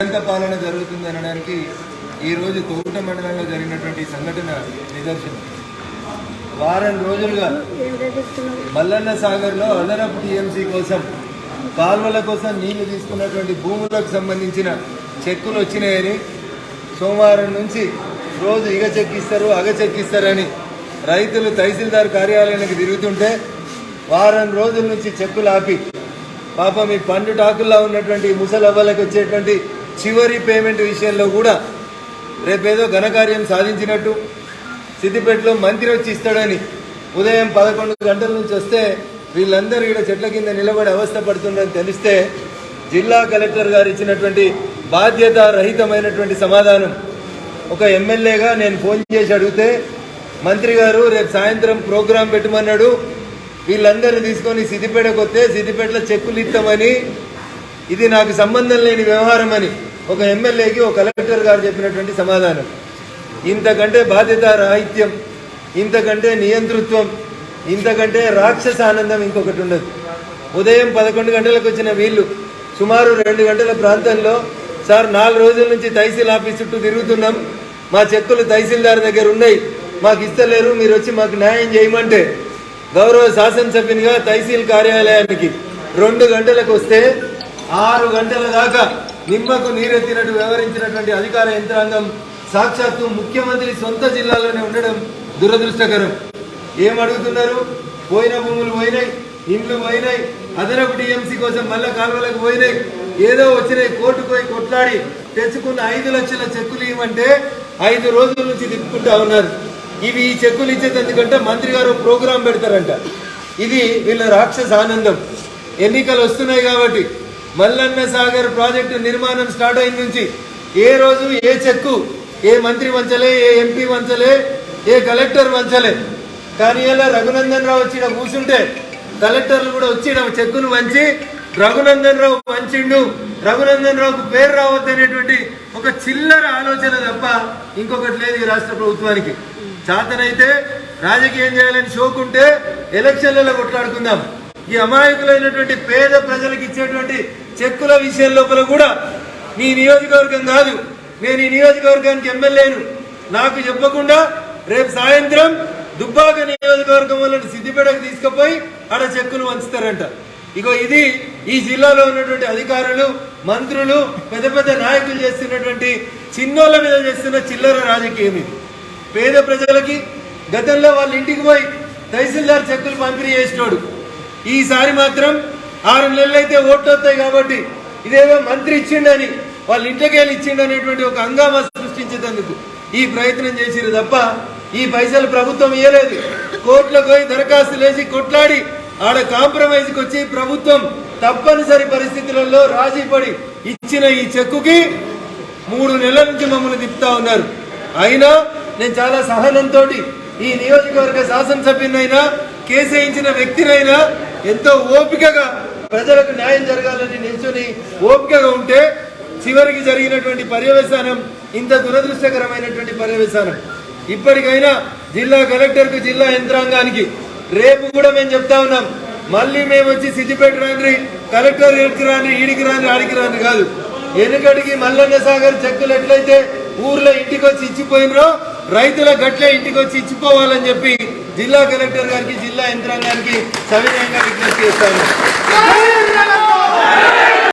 నియంత పాలన జరుగుతుంది అనడానికి ఈరోజు తోట మండలంలో జరిగినటువంటి సంఘటన నిదర్శనం. వారం రోజులుగా మల్లన్న సాగర్లో అదనపు టీఎంసీ కోసం కాల్వల కోసం నీళ్లు తీసుకున్నటువంటి భూములకు సంబంధించిన చెక్కులు వచ్చినాయని సోమవారం నుంచి రోజు ఇగ చెక్కిస్తారు అగ చెక్కిస్తారని రైతులు తహసీల్దార్ కార్యాలయానికి తిరుగుతుంటే వారం రోజుల నుంచి చెక్కులు ఆపి పాపం ఈ పండు టాకుల్లో ఉన్నటువంటి ముసలవ్వలకు వచ్చేటువంటి చివరి పేమెంట్ విషయంలో కూడా రేపేదో ఘనకార్యం సాధించినట్టు సిద్దిపేటలో మంత్రి వచ్చి ఇస్తాడని ఉదయం 11 గంటల నుంచి వస్తే వీళ్ళందరూ ఇక్కడ చెట్ల కింద నిలబడి అవస్థ పడుతుందని తెలిస్తే జిల్లా కలెక్టర్ గారు ఇచ్చినటువంటి బాధ్యత రహితమైనటువంటి సమాధానం. ఒక ఎమ్మెల్యేగా నేను ఫోన్ చేసి అడిగితే మంత్రి గారు రేపు సాయంత్రం ప్రోగ్రాం పెట్టమన్నాడు, వీళ్ళందరూ తీసుకొని సిద్దిపేటకు వస్తే సిద్దిపేటలో చెక్కులు ఇస్తామని, ఇది నాకు సంబంధం లేని వ్యవహారం అని ఒక ఎమ్మెల్యేకి ఒక కలెక్టర్ గారు చెప్పినటువంటి సమాధానం. ఇంతకంటే బాధ్యత రాహిత్యం, ఇంతకంటే నియంతృత్వం, ఇంతకంటే రాక్షస ఆనందం ఇంకొకటి ఉండదు. ఉదయం 11 గంటలకు వచ్చిన వీళ్ళు సుమారు 2 గంటల ప్రాంతంలో సార్ 4 రోజుల నుంచి తహసీల్ ఆఫీస్ చుట్టూ తిరుగుతున్నాం, మా చెక్కులు తహసీల్దార్ దగ్గర ఉన్నాయి, మాకు ఇస్తలేరు, మీరు వచ్చి మాకు న్యాయం చేయమంటే గౌరవ శాసనసభ్యునిగా తహసీల్ కార్యాలయానికి 2 గంటలకు వస్తే 6 గంటల దాకా నిమ్మకు నీరెత్తినట్టు వ్యవహరించినటువంటి అధికార యంత్రాంగం సాక్షాత్తు ముఖ్యమంత్రి సొంత జిల్లాలోనే ఉండడం దురదృష్టకరం. ఏమడుగుతున్నారు? పోయిన భూములు పోయినాయి, ఇండ్లు పోయినాయి, అదనపు టీఎంసీ కోసం మళ్ళా కాలువలకు పోయినాయి, ఏదో వచ్చినాయి, కోర్టుకు పోయి కొట్లాడి తెచ్చుకున్న 5 లక్షల చెక్కులు ఇవ్వమంటే 5 రోజుల నుంచి తిప్పుకుంటా ఉన్నారు. ఇవి ఈ చెక్కులు ఇచ్చేందుకంటే మంత్రి గారు ప్రోగ్రాం పెడతారంట. ఇది వీళ్ళ రాక్షస ఆనందం. ఎన్నికలు వస్తున్నాయి కాబట్టి మల్లన్న సాగర్ ప్రాజెక్టు నిర్మాణం స్టార్ట్ అయిన నుంచి ఏ రోజు ఏ చెక్కు ఏ మంత్రి వంచలే, ఏ ఎంపీ వంచలే, ఏ కలెక్టర్ వంచలే. కానీ ఇలా రఘునందన్ రావు వచ్చి కూర్చుంటే కలెక్టర్లు కూడా వచ్చి చెక్కులు వంచి రఘునందన్ రావు వంచిండు, రఘునందన్ రావుకు పేరు రావద్దు అనేటువంటి ఒక చిల్లర ఆలోచన తప్ప ఇంకొకటి లేదు ఈ రాష్ట్ర ప్రభుత్వానికి. చేతనైతే రాజకీయం చేయాలని షోకుంటే ఎలక్షన్లలో కొట్లాడుకుందాం. ఈ అమాయకులైనటువంటి పేద ప్రజలకు ఇచ్చేటువంటి చెక్కుల విషయం లోపల కూడా నీ నియోజకవర్గం కాదు, నేను ఈ నియోజకవర్గానికి ఎమ్మెల్యేను, నాకు చెప్పకుండా రేపు సాయంత్రం దుబ్బాక నియోజకవర్గం వల్ల సిద్దిపేటకు తీసుకుపోయి ఆడ చెక్కులు వంచుతారంట. ఇగో ఇది ఈ జిల్లాలో ఉన్నటువంటి అధికారులు, మంత్రులు, పెద్ద పెద్ద నాయకులు చేస్తున్నటువంటి చిన్నోళ్ళ మీద చేస్తున్న చిల్లర రాజకీయం ఇది. పేద ప్రజలకి గతంలో వాళ్ళ ఇంటికి పోయి తహసీల్దార్ చెక్కులు పంపిణీ చేసినోడు ఈసారి మాత్రం 6 నెలలైతే ఓట్లు వస్తాయి కాబట్టి ఇదేదో మంత్రి ఇచ్చిండని వాళ్ళ ఇంటికి వెళ్ళి ఇచ్చిండనేటువంటి ఒక హంగామా సృష్టించేందుకు ఈ ప్రయత్నం చేసిరు తప్ప ఈ పైసలు ప్రభుత్వం ఇవ్వలేదు. కోర్టులకు పోయి దరఖాస్తులు వేసి కొట్లాడి ఆడ కాంప్రమైజ్కి వచ్చి ప్రభుత్వం తప్పనిసరి పరిస్థితులలో రాజీ పడి ఇచ్చిన ఈ చెక్కుకి 3 నెలల నుంచి మమ్మల్ని తిప్పుతా ఉన్నారు. అయినా నేను చాలా సహనంతో ఈ నియోజకవర్గ శాసనసభ్యునైనా కేసేయించిన వ్యక్తినైనా ఎంతో ఓపికగా ప్రజలకు న్యాయం జరగాలని నిల్చొని ఓపికగా ఉంటే చివరికి జరిగినటువంటి పర్యవసానం ఇంత దురదృష్టకరమైనటువంటి పర్యవసానం. ఇప్పటికైనా జిల్లా కలెక్టర్కు, జిల్లా యంత్రాంగానికి రేపు కూడా మేము చెప్తా ఉన్నాం, మళ్ళీ మేము వచ్చి సిద్దిపేట రాండి, కలెక్టర్ ఎడికి రాండి, ఈడికి రాండి, ఆడికి రాండి కాదు. వెనుకటికి మల్లన్న సాగర్ చెక్కులు ఎట్లయితే ఊర్లో ఇంటికి వచ్చి ఇచ్చిపోయినరో రైతుల గట్లే ఇంటికి వచ్చి ఇచ్చిపోవాలని చెప్పి జిల్లా కలెక్టర్ గారికి, జిల్లా యంత్రాంగానికి సవినయంగా విజ్ఞప్తి చేస్తాను.